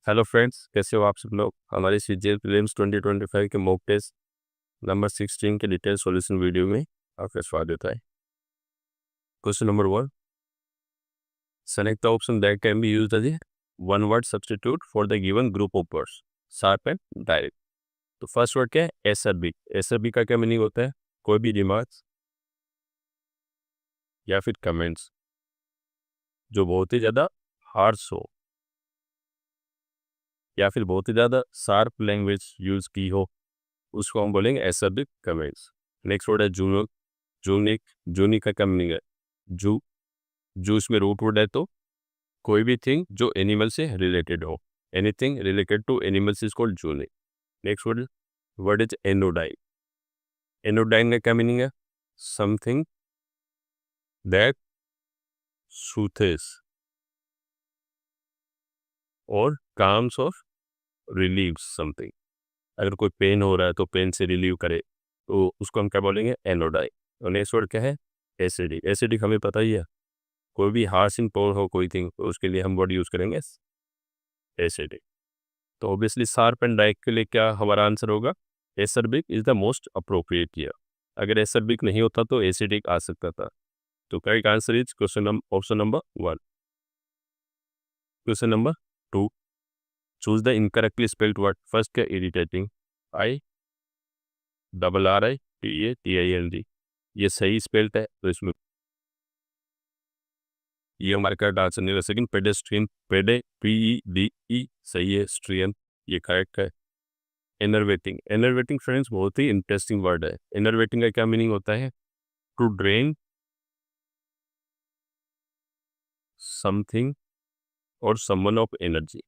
Hello friends, कैसे हो आप सब लोग। हमारे सीजीएल प्रीलिम्स 2025 के मॉक टेस्ट नंबर 16 के डिटेल सॉल्यूशन वीडियो में आपका स्वागत है। Question number 1, select the option that can be used as a one word substitute for the given group of words, sharp and direct. तो first word क्या है? SRB. SRB का क्या मीनिंग होता है? कोई भी रिमार्क्स या फिर कमेंट्स जो बहुत ही ज़्यादा हार्श हो या फिर बहुत ही ज़्यादा शार्प लैंग्वेज यूज़ की हो, उसको हम बोलेंगे एसआरबी कमेंट्स। नेक्स्ट वर्ड है जूनो। जूनिक। जूनिक का क्या मीनिंग है? जू। जू इसमें रूट वर्ड है, तो कोई भी थिंग जो एनिमल से रिलेटेड हो, anything related to animals is called zoonic. Next word word is anodyne. Anodyne का क्या मीनिंग है? समथिंग दैट सूथेस और काम्स और रिलीव्स समथिंग। अगर कोई पेन हो रहा है तो पेन से रिलीव करे, तो उसको हम क्या बोलेंगे? एनोडाइन। और नेक्स्ट वर्ड क्या है? एसिडिक। एसिडिक हमें पता ही है, कोई भी हार्श इन टोन हो कोई थिंग, तो उसके लिए हम वर्ड यूज करेंगे एसिडिक। तो ऑब्वियसली शार्प एंड डायरेक्ट के लिए क्या हमारा आंसर होगा? Acerbic is the most appropriate here. अगर एसर्बिक नहीं होता तो एसिडिक आ सकता था। तो correct answer is question option number 1। Question number 2, choose the incorrectly spelled word. First क्या? Irritating. I double R I T A T I L D. ये सही स्पेल्ड है, तो इसमें ये हमारे करेक्ट आंसर नहीं रह। Second pedestrian. पेडे PEDE सही है। स्ट्रियन ये करेक्ट है। एनर्वेटिंग। एनर्वेटिंग फ्रेंड्स बहुत ही इंटरेस्टिंग वर्ड है। एनर्वेटिंग का क्या मीनिंग होता है? टू ड्रेन समथिंग और समवन ऑफ एनर्जी।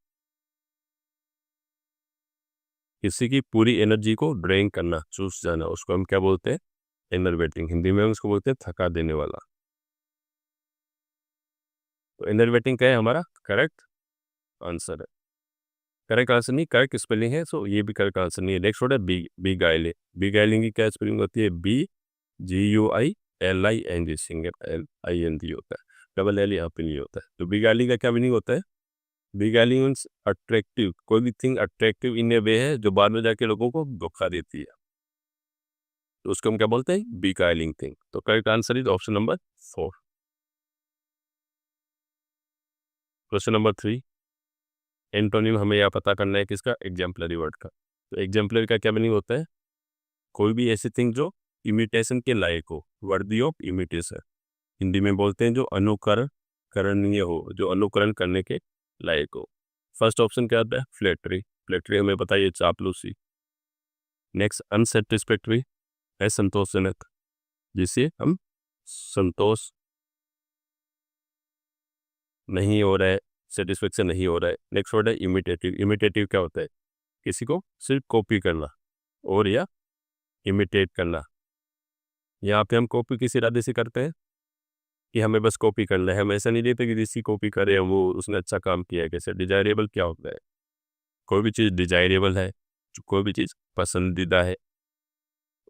किसी की पूरी एनर्जी को ड्रेन करना, चूस जाना, उसको हम क्या बोलते हैं? एनर्वेटिंग। हिंदी में हम उसको बोलते हैं थका देने वाला। तो एनर्वेटिंग क्या है? हमारा करेक्ट आंसर है। करेक्ट आंसर नहीं, करेक्ट स्पेलिंग है, सो ये भी करेक्ट आंसर नहीं है। नेक्स्ट वर्ड है बी गाइले। बी गाइलिंग की क्या स्पेलिंग होती है? BGUILING। सिंगल LING होता है, डबल L यहाँ पे नहीं होता है। तो बी गाइलिंग का क्या मीनिंग होता है? Beguiling means attractive. कोई भी थिंग अट्रैक्टिव इन ए वे है जो बाद में जाके लोगों को धोखा देती है, तो उसको हम क्या बोलते हैं? Beguiling thing. तो correct answer is option number 4। Question number 3, antonym हमें यह पता करना है किसका? एग्जाम्पलरी वर्ड का। तो एग्जाम्पलरी का क्या मीनिंग होता है? कोई भी ऐसी थिंग जो इमिटेशन के लायक हो, वर्दी ऑफ इमिटेशन। हिंदी में बोलते हैं जो अनुकरण करणीय हो, जो अनुकरण करने के लायक हो। फर्स्ट ऑप्शन क्या आता है? फ्लैटरी। फ्लैटरी हमें पता है ये चापलूसी। नेक्स्ट अनसेटिस्फैक्ट्री है संतोषजनक, जिसे हम संतोष नहीं हो रहा है, सेटिस्फेक्शन नहीं हो रहा है। नेक्स्ट वर्ड है इमिटेटिव। इमिटेटिव क्या होता है? किसी को सिर्फ कॉपी करना और या इमिटेट करना। यहाँ पे हम कॉपी किस इरादे से करते हैं कि हमें बस कॉपी करना है। हम ऐसा नहीं देते कि जिसकी कॉपी करें वो उसने अच्छा काम किया है। कैसे? डिजायरेबल क्या होता है? कोई भी चीज़ डिजायरेबल है, जो कोई भी चीज़ पसंदीदा है,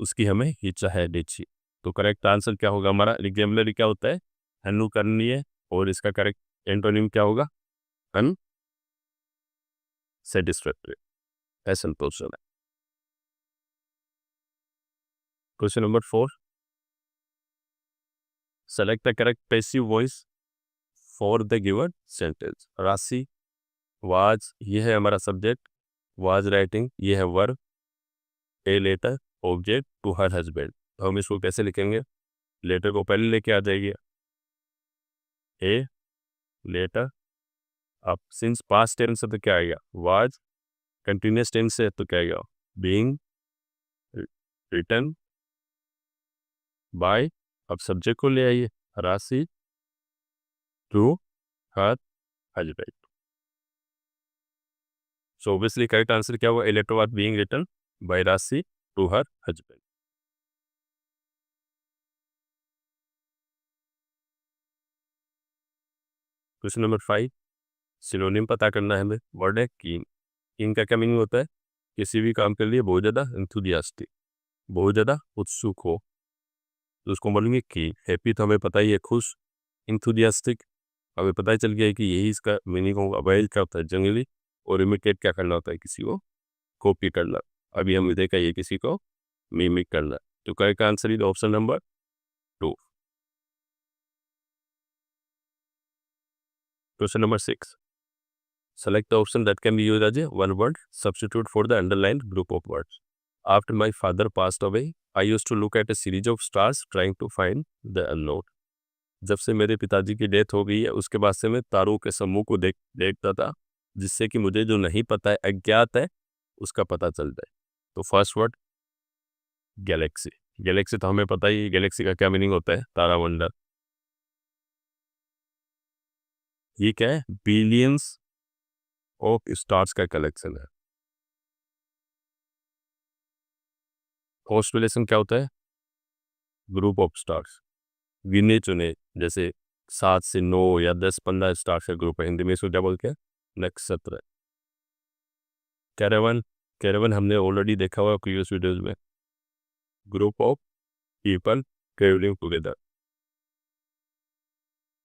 उसकी हमें इच्छा है चाहिए। तो करेक्ट आंसर क्या होगा हमारा? एग्जाम्पलरी क्या होता है? अनुकरणीय। और इसका करेक्ट एंटोनिम क्या होगा? अनसेटिस्फैक्टरी, असंतोषजनक। Question number 4, select the correct passive voice for the given sentence. Rashi, was ये है हमारा सब्जेक्ट, वाज राइटिंग ये है verb, a letter object to her husband. तो हम इसको कैसे लिखेंगे? लेटर को पहले लेके आ जाएगी, ए लेटर। अब सिंस पास्ट टेंस है तो क्या आएगा? वाज। कंटिन्यूस टेंस है तो क्या आएगा? Being written by. अब सब्जेक्ट को ले आइए, Rashi to her husband. So obviously correct answer क्या हुआ? A letter was being written by Rashi to her husband. Question number 5, synonym पता करना है हमें। वर्ड है कीन। कीन का क्या मीनिंग होता है? किसी भी काम के लिए बहुत ज़्यादा एंथुजियास्टिक, बहुत ज़्यादा उत्सुक हो, तो उसको बोलेंगे कीन। हैप्पी तो हमें पता ही है, खुश। इंथुजियास्टिक हमें पता ही चल गया है कि यही इसका मीनिंग होगा। वेल क्या होता है? जनरली और इमिटेट क्या करना होता है, किसी को कॉपी करना। अभी हम देखा ये किसी को मिमिक करना। तो correct answer is option number 2। Question number 6, select the option that can be used as a one word substitute for the underlined group of words. After my father passed away, I used to look at a series of stars trying to find the unknown. जब से मेरे पिताजी की death हो गई है, उसके बाद से मैं तारों के समूह को देखता था, जिससे कि मुझे जो नहीं पता है, अज्ञात है, उसका पता चल जाए। तो फर्स्ट वर्ड गैलेक्सी। गैलेक्सी तो हमें पता ही, गैलेक्सी का क्या मीनिंग होता है, तारामंडल। ये क्या है, बिलियंस ऑफ स्टार्स का कलेक्शन है। कॉन्स्टेलेशन क्या होता है, ग्रुप ऑफ स्टार्स, गिने चुने, जैसे 7 से 9 या 10-15 स्टार्स का ग्रुप है, हिंदी में इसको क्या बोलते हैं, नक्षत्र। कैरावन, कैरावन हमने ऑलरेडी देखा हुआ प्रीवियस वीडियोज में, group of people travelling together,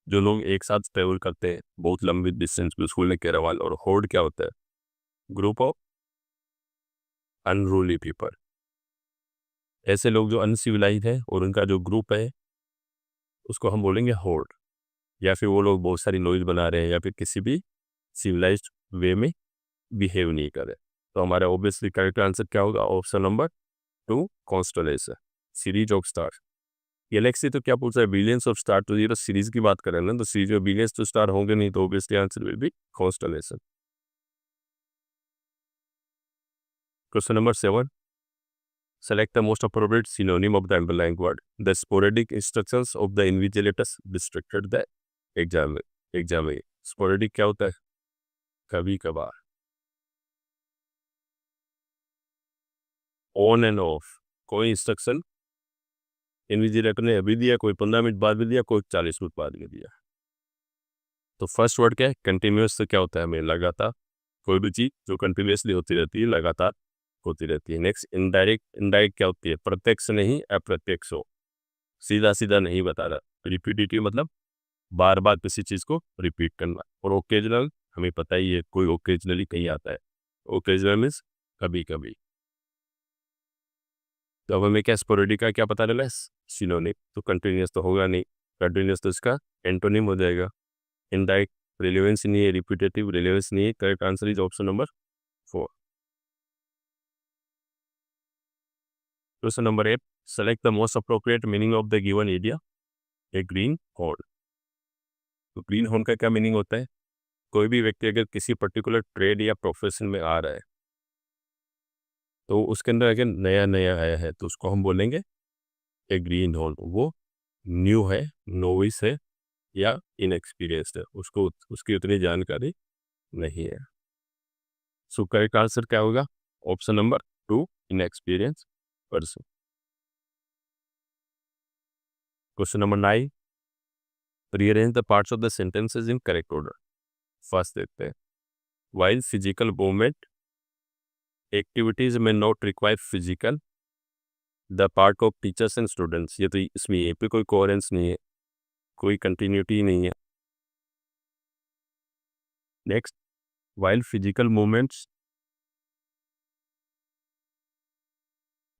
जो लोग एक साथ ट्रेवल करते हैं बहुत लंबी डिस्टेंस पे, उसको कैरावन। और होर्ड क्या होता है, ग्रुप ऑफ अनरूली पीपल, ऐसे लोग जो अनसिविलाइज है और उनका जो ग्रुप है उसको हम बोलेंगे होर्ड। या फिर वो लोग बहुत सारी नॉइज बना रहे हैं या फिर किसी भी सिविलाइज्ड वे में बिहेव नहीं कर रहे। तो हमारा ऑब्वियसली करेक्ट आंसर क्या होगा, option number 2 constellation, series of star. Galaxy तो क्या पूछ रहा है, बिलियंस ऑफ स्टार, तो ये तो सीरीज की बात करें ना, तो सीरीज में बिलियंस तो स्टार होंगे नहीं, तो obviously answer will B constellation. Question number 7, select the most appropriate synonym of the underlying word. The sporadic instructions of the invigilators distracted the examiner. Sporadic क्या होता है, कभी कभार। ऑन एंड ऑफ, कोई इंस्ट्रक्शन इन्विजिलेटर ने अभी दिया, कोई 15 मिनट बाद भी दिया, कोई 40 मिनट बाद भी दिया। तो फर्स्ट वर्ड क्या है, कंटिन्यूस, तो क्या होता है हमें, लगातार, कोई भी चीज जो कंटिन्यूसली होती रहती है, लगातार होती रहती है। नेक्स्ट इनडायरेक्ट, इनडायरेक्ट क्या होती है, प्रत्यक्ष नहीं अप्रत्यक्ष हो, सीधा सीधा नहीं बता रहा। रिपीटेटिव मतलब बार बार किसी चीज को रिपीट करना। और ओकेजनल हमें पता ही है, कोई ओकेजनली कहीं आता है, ओकेजनल मीन्स कभी कभी। तो अब हमें क्या स्पोरेडिक का क्या पता चला, सिनोनिम, तो कंटिन्यूस तो होगा नहीं, कंटिन्यूस तो इसका एंटोनिम हो जाएगा। इनडायरेक्ट रिलेवेंस नहीं है, रिपीटेटिव रिलेवेंस नहीं है, correct answer is option number 4। Question number 8, select the most appropriate meaning of the given area, A green horn. तो ग्रीन हॉर्न का क्या मीनिंग होता है, कोई भी व्यक्ति अगर किसी पर्टिकुलर ट्रेड या प्रोफेशन में आ रहा है, तो उसके अंदर अगर नया नया आया है, तो उसको हम बोलेंगे ए ग्रीन हॉर्न। वो न्यू है, नोविस है या इनएक्सपीरियंस्ड है, उसको उसकी उतनी जानकारी नहीं है। सो करेक्ट आंसर क्या होगा, option number 2 inexperience person. Question number 9, rearrange the parts of the sentences in correct order. First देखते हैं, वाइल फिजिकल मूवमेंट एक्टिविटीज में not require physical, the part of teachers and students. ये तो इसमें ये पे कोई कोहेरेंस नहीं है, कोई कंटिन्यूटी नहीं है। Next, while physical movements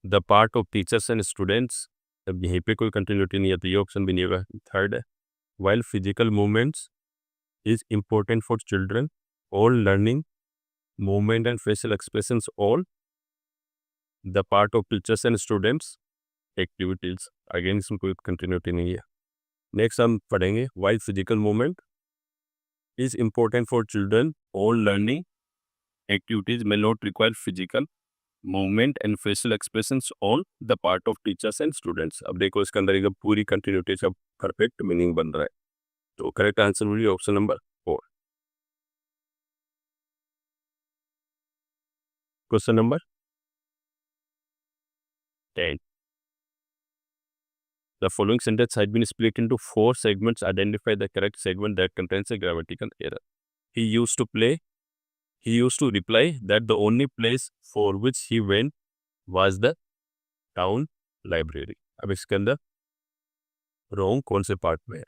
the part of teachers and students, अब यहीं पे कोई कंटिन्यूटी नहीं है, तो ये ऑप्शन भी नहीं होगा। थर्ड है, while physical movements is important for children, all learning movement and facial expressions all the part of teachers and students activities, again इसमें कोई कंटिन्यूटी नहीं है। नेक्स्ट हम पढ़ेंगे, while physical movement is important for children, all learning activities may not require physical movement and facial expressions on the part of teachers and students। अब देखो इसके अंदर एक पूरी कंटिन्यूटी का परफेक्ट मीनिंग बन रहा है। तो करेक्ट आंसर होगी option number 4। Question number 10, the following sentence has been split into 4 segments. Identify the correct segment that contains a grammatical error. He used to reply that the only place for which he went was the town library। अब इसके अंदर wrong कौन से part में है।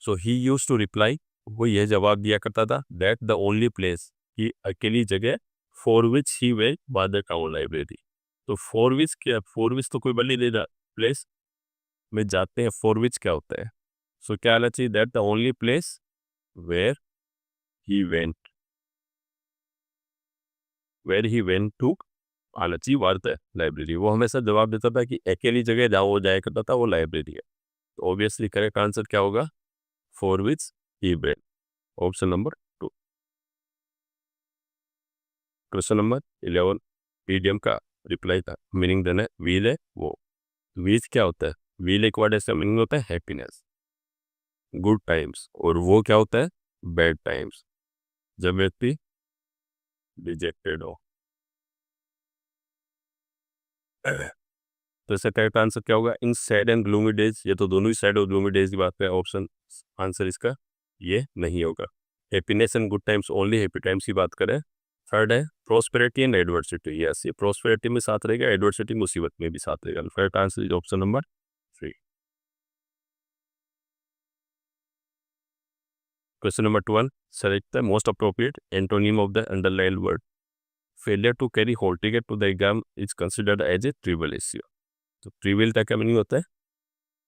सो ही used to reply, वो यह जवाब दिया करता था, दैट द ओनली प्लेस कि अकेली जगह for which he went by the town library. तो फॉर विच क्या, फॉर विच तो कोई बल नहीं दे रहा, प्लेस में जाते हैं, फॉर विच क्या होता है? सो क्या आना चाहिए? That the only place where he went, where he went to आना चाहिए वार्ता है लाइब्रेरी। वो हमेशा जवाब देता था कि अकेली जगह जहाँ वो जाया करता था वो लाइब्रेरी है। तो ऑब्वियसली करेक्ट आंसर क्या होगा? For which he went, option number 2। Question number 11 idiom का रिप्लाई था, मीनिंग देना है व्हील है वो। वीज क्या होता है? व्हील एक वर्ड ऐसा मीनिंग होता है हैप्पीनेस, गुड टाइम्स, और वो क्या होता है? बैड टाइम्स, जब व्यक्ति डिजेक्टेड हो। तो इसका करेक्ट आंसर क्या होगा? इन सैड एंड ग्लूमी डेज, ये तो दोनों ही सैड और ग्लूमी डेज की बात है। ऑप्शन आंसर इसका ये नहीं होगा। Happiness and good times, only happy times की बात करें। थर्ड है प्रोस्पेरिटी एंड एडवर्सिटी, यस ये प्रोस्पेरिटी में साथ रहेगा, एडवर्सिटी मुसीबत में भी साथ रहेगा। Correct answer is option number 3। Question number 12 select the most appropriate antonym of the underline word. Failure to carry hall ticket to the exam is considered as a trivial issue. तो trivial का क्या meaning होता है?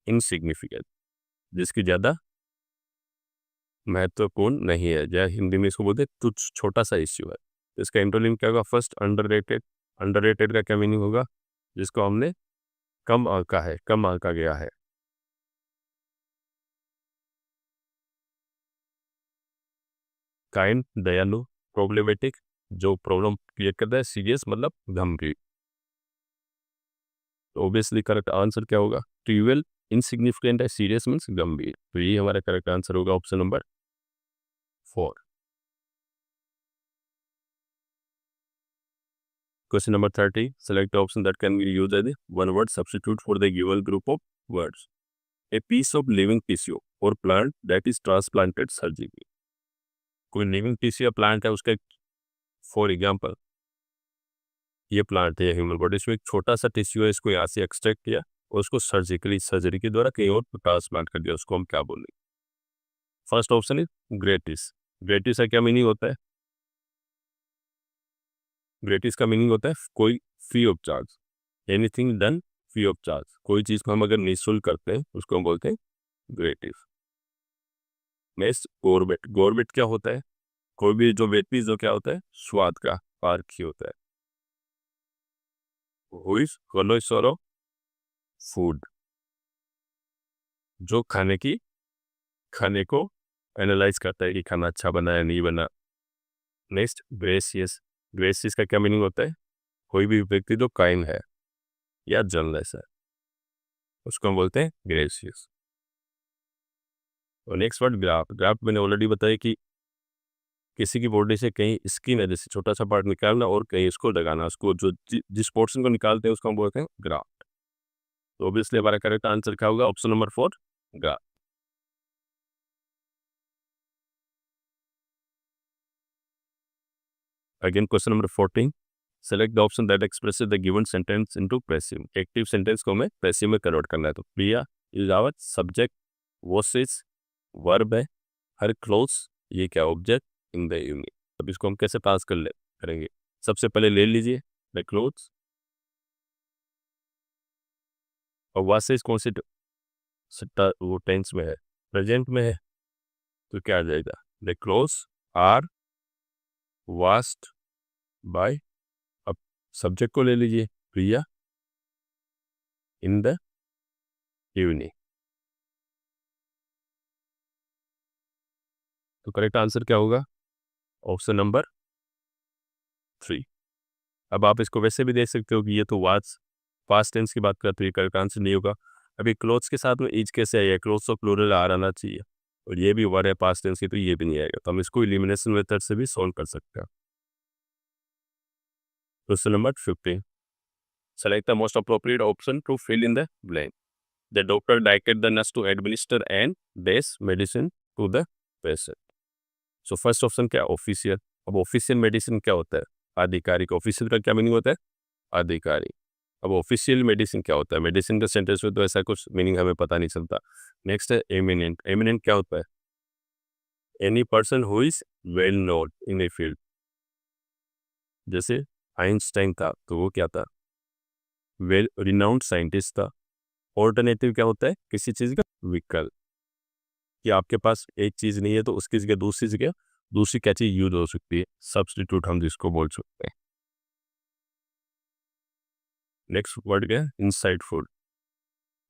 Insignificant, जिसकी ज़्यादा महत्वपूर्ण नहीं है, या हिंदी में इसको बोलते हैं तुच्छ, छोटा सा इश्यू है। तो इसका एंटोनिम क्या होगा? फर्स्ट अंडररेटेड, अंडररेटेड का क्या मीनिंग होगा? जिसको हमने कम आंका है, कम आंका गया है। काइंड, दयालु। प्रॉब्लमेटिक, जो प्रॉब्लम क्रिएट करता है। सीरियस मतलब गंभीर। तो ऑब्वियसली करेक्ट आंसर क्या होगा? ट्रिवियल इनसिग्निफिकेंट है, सीरियस मीन्स गंभीर। तो ये हमारा करेक्ट आंसर होगा option number 4। Question number 30. Select the option that can be used as a one-word substitute for the given group of words. A piece of living tissue or plant that is transplanted surgically. कोई living tissue या plant है, उसका for example ये plant है, human body, इसमें एक छोटा सा टिश्यू है, इसको यहाँ से एक्सट्रैक्ट किया और उसको सर्जिकली, सर्जरी के द्वारा कहीं और ट्रांसप्लांट कर दिया, उसको हम क्या बोलेंगे? First option is gratis. Gratis का क्या मीनिंग होता है? ग्रेटिस का मीनिंग होता है कोई free of charge, anything done free of charge. कोई चीज़ को हम अगर निःशुल्क करते हैं उसको हम बोलते हैं ग्रेटिस। नेक्स्ट गॉर्बेट। गॉर्बेट क्या होता है? कोई भी जो व्यक्ति जो क्या होता है? स्वाद का पारखी होता है। हुइस कॉलोसोरो फूड, जो खाने को एनालाइज करता है कि खाना अच्छा बना है नहीं बना। Next gracious. ग्रेसियस का क्या मीनिंग होता है? कोई भी व्यक्ति जो काइंड है या जनलेस है उसको हम बोलते हैं ग्रेसियस। और नेक्स्ट वर्ड ग्राफ्ट। ग्राफ्ट मैंने ऑलरेडी बताया कि किसी की बॉडी से कहीं स्किन है जैसे छोटा सा पार्ट निकालना और कहीं उसको लगाना, उसको जो जिस पोर्शन को निकालते हैं उसको हम बोलते हैं ग्राफ्ट। तो ऑब्वियसली हमारा करेक्ट आंसर क्या होगा? Option number 4 graft. Again question number 14 select the option that expresses the given sentence into passive. Active sentence को हमें पैसिव में कन्वर्ट करना है। तो प्रिया इज आवर सब्जेक्ट, वॉसेस वर्ब है, हर क्लोज ये क्या ऑब्जेक्ट इन द यूनिट। अब इसको हम कैसे पास करेंगे? सबसे पहले ले लीजिए द क्लोथ्स, और वॉसेस कौन से वो टेंस में है? प्रेजेंट में है। तो क्या आ जाएगा? The clothes are washed by. अब सब्जेक्ट को ले लीजिए प्रिया इन द इवनिंग। तो करेक्ट आंसर क्या होगा? Option number 3। अब आप इसको वैसे भी देख सकते हो कि ये तो वाच पास्ट टेंस की बात करते हुए करेक्ट आंसर नहीं होगा। अभी क्लोथ्स के साथ में इज कैसे आएगा? क्लोथ्स और प्लूरल आना चाहिए, और ये भी वर्ड है पास्ट टेंस की, तो ये भी नहीं आएगा। तो हम इसको इलिमिनेशन मेथड से भी सॉल्व कर सकते हैं। Question number 15 select the most appropriate option to fill in the blank. The doctor directed the nurse to administer and डेस medicine to the patient. So first option क्या? ऑफिशियल। अब official medicine क्या होता है? आधिकारिक। ऑफिशियल का क्या meaning होता है? आधिकारिक। अब ऑफिशियल मेडिसिन क्या होता है? मेडिसिन का सेंटेंस में तो ऐसा कुछ मीनिंग हमें पता नहीं चलता। नेक्स्ट है एमिनेंट। एमिनेंट क्या होता है? Any person who is well known in a field. जैसे आइंस्टाइन था तो वो क्या था, वेल रिनाउंड साइंटिस्ट था। ऑल्टरनेटिव क्या होता है, किसी चीज़ का विकल्प, कि आपके पास एक चीज़ नहीं है तो उसकी जगह दूसरी क्या चीज़ यूज हो सकती है, सब्स्टिट्यूट हम जिसको बोल सकते हैं। नेक्स्ट वर्ड क्या है, इंसाइटफुल।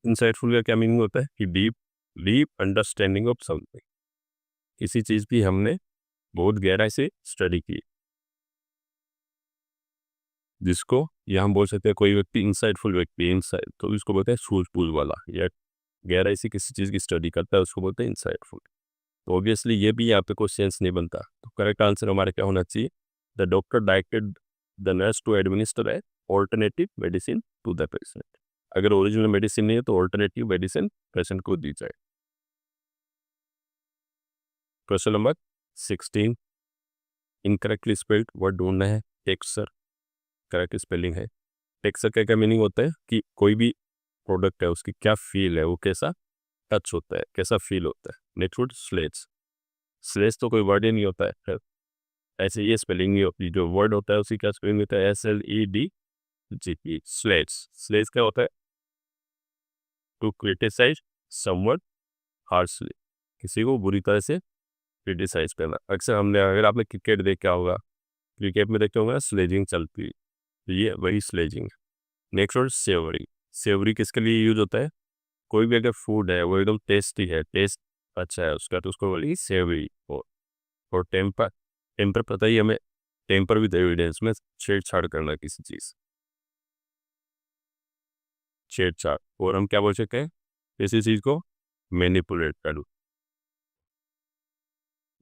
इंसाइटफुल का क्या मीनिंग होता है कि deep deep understanding of something, किसी चीज़ की हमने बहुत गहराई से स्टडी की, जिसको या हम बोल सकते हैं कोई व्यक्ति इंसाइटफुल व्यक्ति, इंसाइट तो इसको बोलते हैं सूझबूझ वाला, या गहराई से किसी चीज़ की स्टडी करता है उसको बोलते हैं इंसाइटफुल। तो ऑब्वियसली ये भी यहाँ पे कोई सेंस नहीं बनता, तो करेक्ट आंसर हमारा क्या होना चाहिए, the doctor directed the nurse to administer a alternative medicine to the patient. अगर ओरिजिनल मेडिसिन नहीं है तो ऑल्टरनेटिव मेडिसिन पेशेंट को दी जाए। Question number 16, incorrectly spelled word ढूंढना है, टेक्सचर करेक्ट स्पेलिंग है। टेक्सचर का क्या मीनिंग होता है कि कोई भी प्रोडक्ट है उसकी क्या फील है, वो कैसा टच होता है, कैसा फील होता है। नेक्स्ट वर्ड स्लेट्स, स्लेट्स तो कोई वर्ड ही नहीं होता है, खैर ऐसे ये स्पेलिंग नहीं होती, जो वर्ड होता है उसी का स्पेलिंग होता है SLEDGE, स्लेट्स। स्लेट्स क्या होता है, टू क्रिटिसाइज समवन हार्शली, किसी को बुरी तरह से क्रिटिसाइज करना। अक्सर हमने, अगर आपने क्रिकेट देखा होगा, क्रिकेट में देखते होंगे स्लेजिंग चलती है, तो ये वही स्लेजिंग है। नेक्स्ट वर्ड सेवरी, सेवरी किसके लिए यूज होता है, कोई भी अगर फूड है वो एकदम टेस्टी है, टेस्ट अच्छा है उसका, तो उसको बोलिए सेवरी। और टेम्पर, टेम्पर पता ही हमें, टेम्पर विद एविडेंस में छेड़छाड़ करना किसी चीज़, छेड़छाड़। और हम क्या बोल सकते हैं, किसी चीज़ को मैनिपुलेट करना।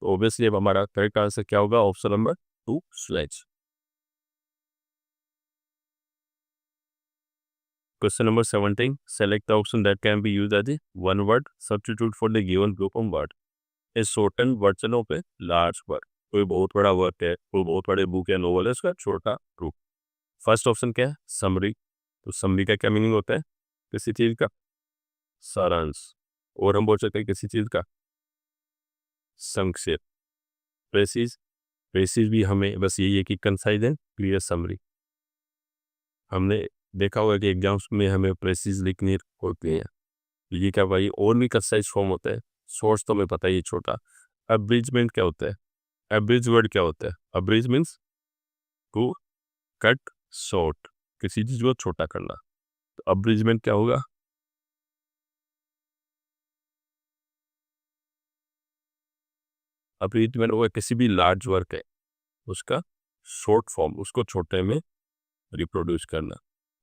तो ऑब्वियसली अब हमारा करेक्ट आंसर क्या होगा, option number 2 sledge. Question number 17. Select the option that can be used as a one-word substitute for the given group of word. A shortened version of a large word. कोई बहुत बड़ा word है, कोई बहुत बड़े book या novel है, उसका छोटा रूप। फर्स्ट ऑप्शन क्या है, समरी। तो समरी का क्या मीनिंग होता है, किसी चीज़ का सारांश। और हम बोल सकते हैं किसी चीज़ का संक्षेप। प्रेसिज, प्रेसिज भी हमें बस यही है कि कंसाइज एंड क्लियर समरी। हमने देखा होगा कि एग्जाम्स में हमें प्रेसिज लिखनी होती है, ये क्या भाई और भी कंसाइज फॉर्म होता है। सोर्स तो हमें पता ही है छोटा। अब्रिजमेंट क्या होता है, अब्रिज वर्ड क्या होता है, abridge means to cut short, किसी चीज को छोटा करना। तो अब्रिजमेंट क्या होगा, अब्रिजमेंट होगा किसी भी लार्ज वर्क है उसका शॉर्ट फॉर्म, उसको छोटे में रिप्रोड्यूस करना।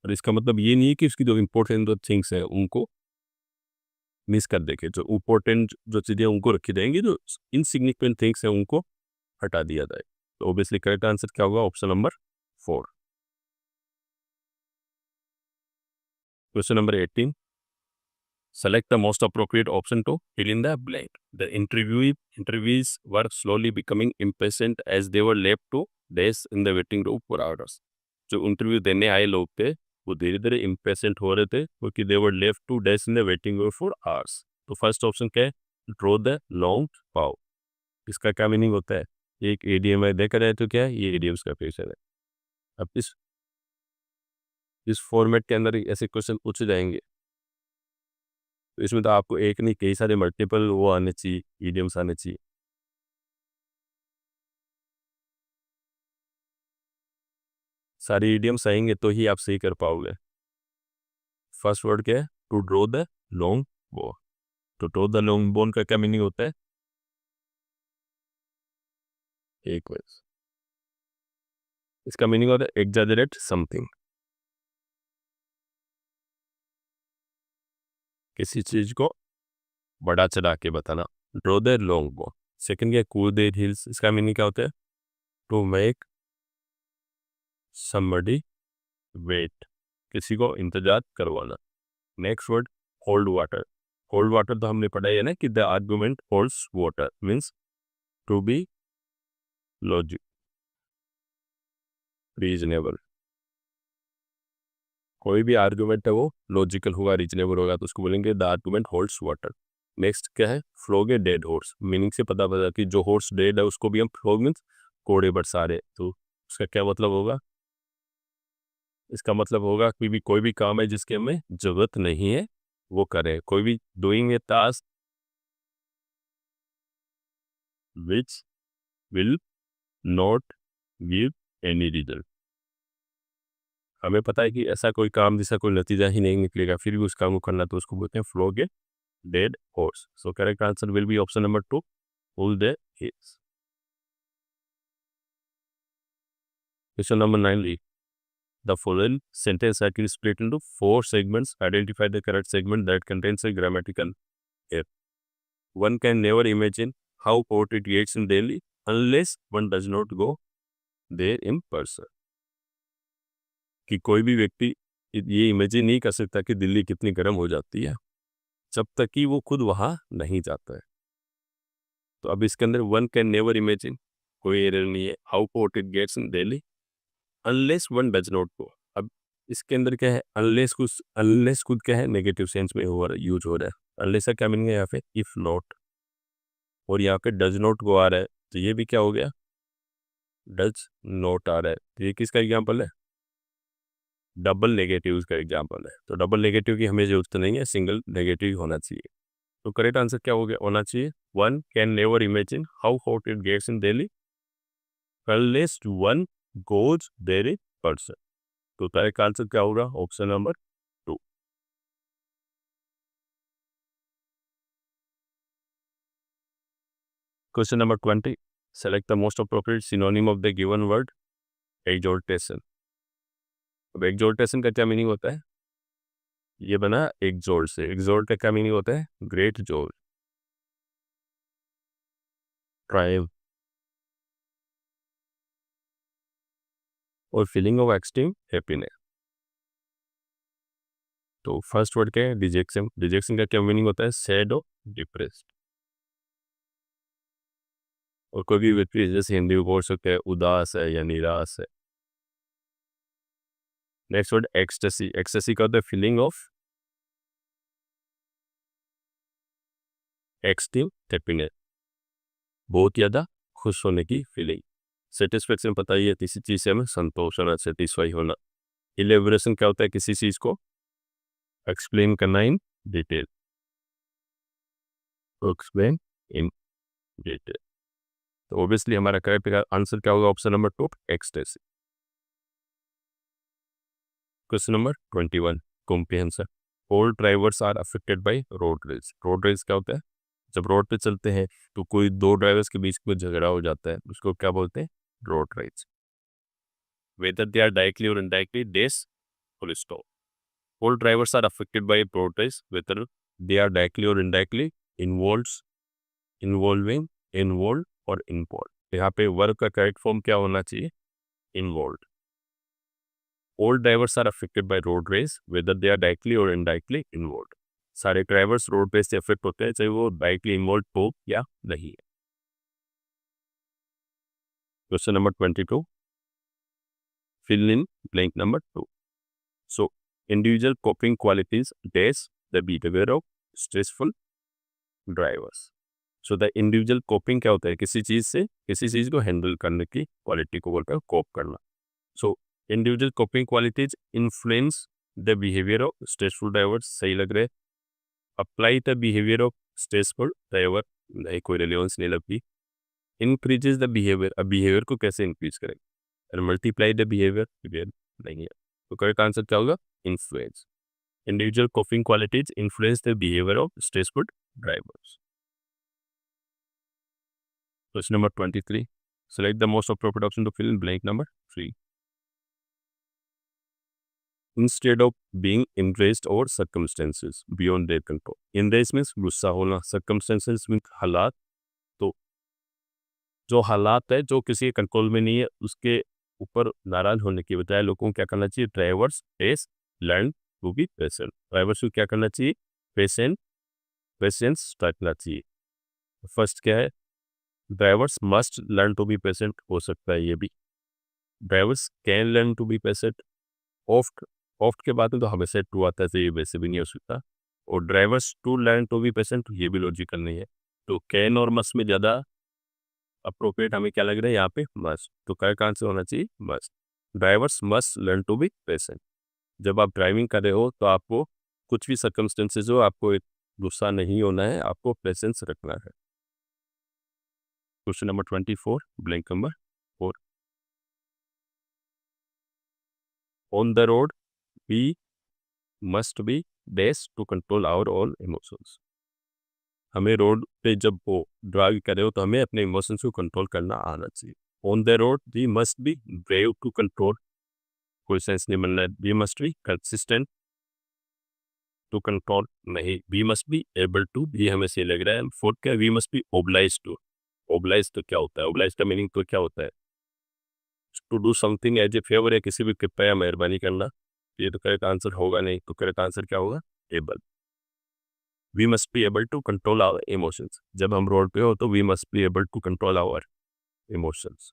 और इसका मतलब ये नहीं है कि उसकी जो इम्पोर्टेंट जो थिंग्स हैं उनको मिस कर देंगे, जो इम्पोर्टेंट जो चीज़ें उनको रखी जाएंगी, जो इनसिग्निफिकेंट थिंग्स हैं उनको हटा दिया जाए। तो ऑब्वियसली करेक्ट आंसर क्या होगा, option number 4। Question number 18, select the most appropriate option to fill in the blank. The interviewees were slowly becoming impatient as they were left to days in the waiting room for hours. जो interview देने आए लोग थे वो धीरे धीरे impatient हो रहे थे क्योंकि they were left two days in the waiting room for hours. तो फर्स्ट ऑप्शन क्या है, ड्रॉ द लॉन्ग पाव। इसका क्या मीनिंग होता है, एक एडीएम है, देखा जाए तो क्या है, ये एडीएम्स का क्वेश्चन है। अब इस फॉर्मेट के अंदर ऐसे क्वेश्चन पूछे जाएंगे, तो इसमें तो आपको एक नहीं कई सारे मल्टीपल वो आने चाहिए, इडियम्स आने चाहिए। सारे इडियम्स आएंगे तो ही आप सही कर पाओगे। फर्स्ट वर्ड क्या है, टू ड्रॉ द लॉन्ग बो। तो ड्रॉ द लॉन्ग बोन का क्या मीनिंग होता है, एक वर्ड, इसका मीनिंग होता है एग्जैजरेट समथिंग, किसी चीज को बड़ा चढ़ा के बताना। ड्रॉ द लॉन्ग बो। सेकंड क्या, कूल द हिल्स, इसका मीनिंग क्या होता है, टू मेक समबडी वेट, किसी को इंतजार करवाना। Next word, hold water. Hold water तो हमने पढ़ा है ना कि the argument holds water means to be logic reasonable. कोई भी आर्गुमेंट है वो लॉजिकल होगा, रीजनेबल होगा, तो उसको बोलेंगे the argument holds water. Next क्या है, फ्लोग ए डेड हॉर्स। मीनिंग से पता कि जो हॉर्स डेड है उसको भी हम फ्लोग मीन्स कोड़े बरसा रहे, तो उसका क्या मतलब होगा? इसका मतलब होगा कि भी कोई भी काम है जिसकी हमें जरूरत नहीं है वो करें, कोई भी doing a task which will not give any result. हमें पता है कि ऐसा कोई काम जिसका कोई नतीजा ही नहीं निकलेगा, फिर भी उस काम को करना, तो उसको बोलते हैं flog a dead horse. So correct answer will be option number 2, pull the hills. Question number 9, the following sentence has been split into 4 segments. Identify the correct segment that contains a grammatical error. One can never imagine how hot it gets in Delhi unless one does not go there in person. कि कोई भी व्यक्ति ये imagine नहीं कर सकता कि दिल्ली कितनी गर्म हो जाती है जब तक कि वो खुद वहाँ नहीं जाता है। तो अब इसके अंदर वन कैन नेवर इमेजिन, कोई एरर नहीं है। How hot it gets in Delhi unless one does not go. अब इसके अंदर क्या है, अनलेस खुद क्या है, नेगेटिव सेंस में यूज हो रहा है। अनलेस का क्या मीनिंग है यहाँ पे, इफ नॉट, और यहाँ पे डज नॉट गो आ रहा है, तो ये भी क्या हो गया, डज नॉट आ रहा है। तो ये किसका एग्जाम्पल है, डबल नेगेटिव का एग्जाम्पल है। तो डबल नेगेटिव की हमें जरूरत नहीं है, सिंगल नेगेटिव होना चाहिए। तो करेक्ट आंसर क्या हो गया, होना चाहिए one can never imagine how hot it gets in Delhi unless one goes there in person. तो करेक्ट आंसर क्या होगा, option number 2। Question number 20, select the most appropriate synonym of the given word exhortation. अब exhortation का क्या meaning होता है, ये बना एक्सोर्ट से। एक्सोर्ट का क्या मीनिंग होता है, ग्रेट जॉय, ट्रायम्फ और फीलिंग ऑफ एक्सट्रीम हैप्पीनेस। तो फर्स्ट वर्ड क्या है, डिजेक्शन। डिजेक्शन का क्या मीनिंग होता है, सैड और डिप्रेस्ड। और कोई भी व्यक्ति जैसे हिंदी में बोल सकते हैं उदास है या निराश है। Next word ecstasy. एक्सटेसी का होता है फीलिंग ऑफ एक्सट्रीम हैप्पीनेस, बहुत ज़्यादा खुश होने की फीलिंग। सेटिस्फेक्शन पता ही है, किसी चीज़ से हमें संतोष होना, सेटिस्फाई होना। इलेबोरेशन क्या होता है, किसी चीज़ को एक्सप्लेन करना in detail, explain in detail. तो ऑब्वियसली हमारा करेक्ट आंसर क्या होगा, option number 2, ecstasy. Question number 21, comprehension. All drivers are affected by road rage. Road rage क्या होता है, जब रोड पे चलते हैं तो कोई दो ड्राइवर्स के बीच में झगड़ा हो जाता है, उसको क्या बोलते हैं, road rage. Whether they are directly और indirectly, dash full stop. All drivers are affected by road rage whether they are directly और इनडायरेक्टली, इन्वॉल्व्स, इन्वॉल्विंग, इन्वॉल्व और इन्वॉल्व। यहाँ पे वर्ब का करेक्ट फॉर्म क्या होना चाहिए, involve. All drivers are affected by road rage whether they are directly or indirectly involved. सारे drivers road rage से अफेक्ट होते हैं, चाहे वो डायरेक्टली इन्वॉल्व हो या नहीं है। Question number 22, fill in blank number 2. So individual coping qualities dash the behavior of stressful drivers. So the individual coping क्या होता है, किसी चीज से किसी चीज को हैंडल करने की क्वालिटी को बोलकर कोप करना। So individual coping qualities influence the behaviour of stressful drivers, सही लग रहे। Apply the behaviour of stressful driver, नहीं कोई रिलेवेंस नहीं लगती। इंक्रीजेज द बिहेवियर, अब बिहेवियर को कैसे इंक्रीज करेंगे, और मल्टीप्लाई द बिहेवियर नहीं है। तो करेक्ट आंसर क्या होगा, influence. Individual coping qualities influence the behaviour of stressful drivers. Question number 23, select the most appropriate option to fill in blank number 3. Instead of being enraged over circumstances beyond their control. Enraged means गुस्सा होना, circumstances means हालात। तो जो हालात है जो किसी control में नहीं है उसके ऊपर नाराज होने की बजाय लोगों को क्या करना चाहिए, drivers as learn to be patient. Drivers को क्या करना चाहिए, पेशेंस रखना चाहिए। फर्स्ट क्या है, drivers must learn to be patient, हो सकता है ये भी। Drivers can learn to be patient, ऑफ्ट के बाद तो हमेशा टू आता है, तो ये वैसे भी नहीं हो सकता। और drivers to learn to be patient, ये भी लॉजिकल नहीं है। तो कैन और मस्ट में ज़्यादा अप्रोप्रिएट हमें क्या लग रहा है यहाँ पे मस्ट, तो करेक्ट आंसर होना चाहिए must. Drivers must learn to be patient. जब आप ड्राइविंग कर रहे हो तो आपको कुछ भी सर्कमस्टेंसेज हो, आपको एक गुस्सा नहीं होना है, आपको पेशेंस रखना है। Question number 24, blank number 4। On the road we must be dash to control our all emotions. हमें रोड पे जब वो ड्राइव कर रहे हो तो हमें अपने इमोशंस को कंट्रोल करना आना चाहिए। On the road we must be brave to control, कोई सेंस नहीं बन रहा है। We must be consistent to control, नहीं। We must be able to, भी हमें से लग रहा है। फोर्थ क्या, we must be oblige to. Oblige तो क्या होता है, ओब्लाइज का मीनिंग तो क्या होता है, to do something as a favour, या किसी भी कृपया या मेहरबानी करना। ये तो करेक्ट आंसर होगा नहीं, तो करेक्ट आंसर क्या होगा, able. We must be able to control our emotions. जब हम रोड पे हो तो we must be able to control our emotions.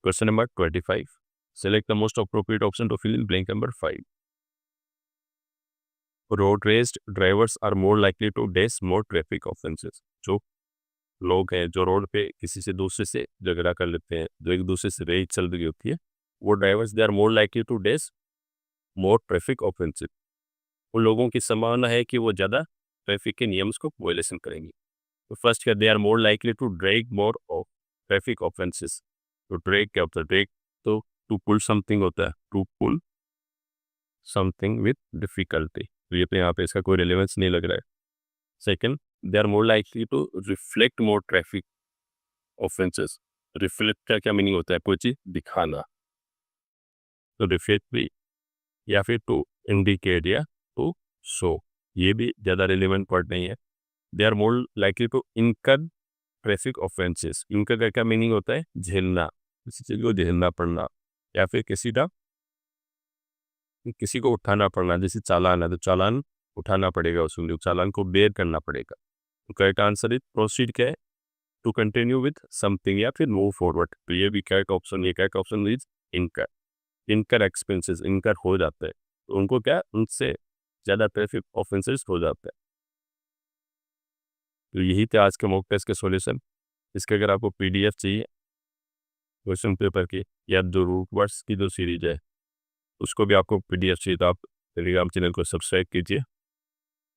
Question number 25, select the most appropriate option to fill in blank number 5. Road raged drivers are more likely to dash more traffic offences. जो लोग हैं जो road पे किसी से दूसरे से झगड़ा कर लेते हैं, जो एक दूसरे से रेस चल रही होती है, वो drivers they are more likely to dash more traffic offences. उन लोगों की संभावना है कि वो ज़्यादा ट्रैफिक के नियम्स को वायलेशन करेंगे। तो फर्स्ट क्या, they are more likely to drag more of traffic offences. तो ड्रैग क्या होता है, ड्रैग तो टू पुल समथिंग होता है, to pull something with difficulty. तो ये तो यहाँ पे इसका कोई रिलेवेंस नहीं लग रहा है। Second, they are more likely to reflect more traffic offences. Reflect का क्या मीनिंग होता है, कोई चीज दिखाना। तो रिफ्लेक्ट भी, या फिर टू इंडिकेट या टू शो, ये भी ज़्यादा रिलेवेंट वर्ड नहीं है। They are more likely to incur traffic offences. Incur का क्या मीनिंग होता है, झेलना, किसी चीज़ को झेलना पड़ना, या फिर किसी को उठाना पड़ना। जैसे चालान है तो चालान उठाना पड़ेगा, उसको चालान को बेयर करना पड़ेगा। तो करेक्ट आंसर इज प्रोसीड क्या है, टू कंटिन्यू विथ समथिंग या फिर मूव फॉरवर्ड। तो ये भी करेक्ट ऑप्शन, ये करेक्ट ऑप्शन इज इनकर। इनकर एक्सपेंसेस इनकर हो जाते हैं तो उनको क्या, उनसे ज़्यादा ट्रैफिक ऑफेंसेस हो जाते हैं। तो यही थे आज के मॉक टेस्ट के सॉल्यूशन। इसके अगर आपको पीडीएफ चाहिए क्वेश्चन पेपर की, या जो रूट वर्ड्स की जो सीरीज है उसको भी आपको पीडीएफ चाहिए, तो आप टेलीग्राम चैनल को सब्सक्राइब कीजिए।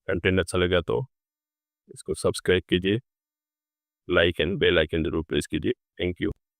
कंटेंट अच्छा लगा तो इसको सब्सक्राइब कीजिए, लाइक एंड बेल आइकन जरूर प्रेस कीजिए। Thank you.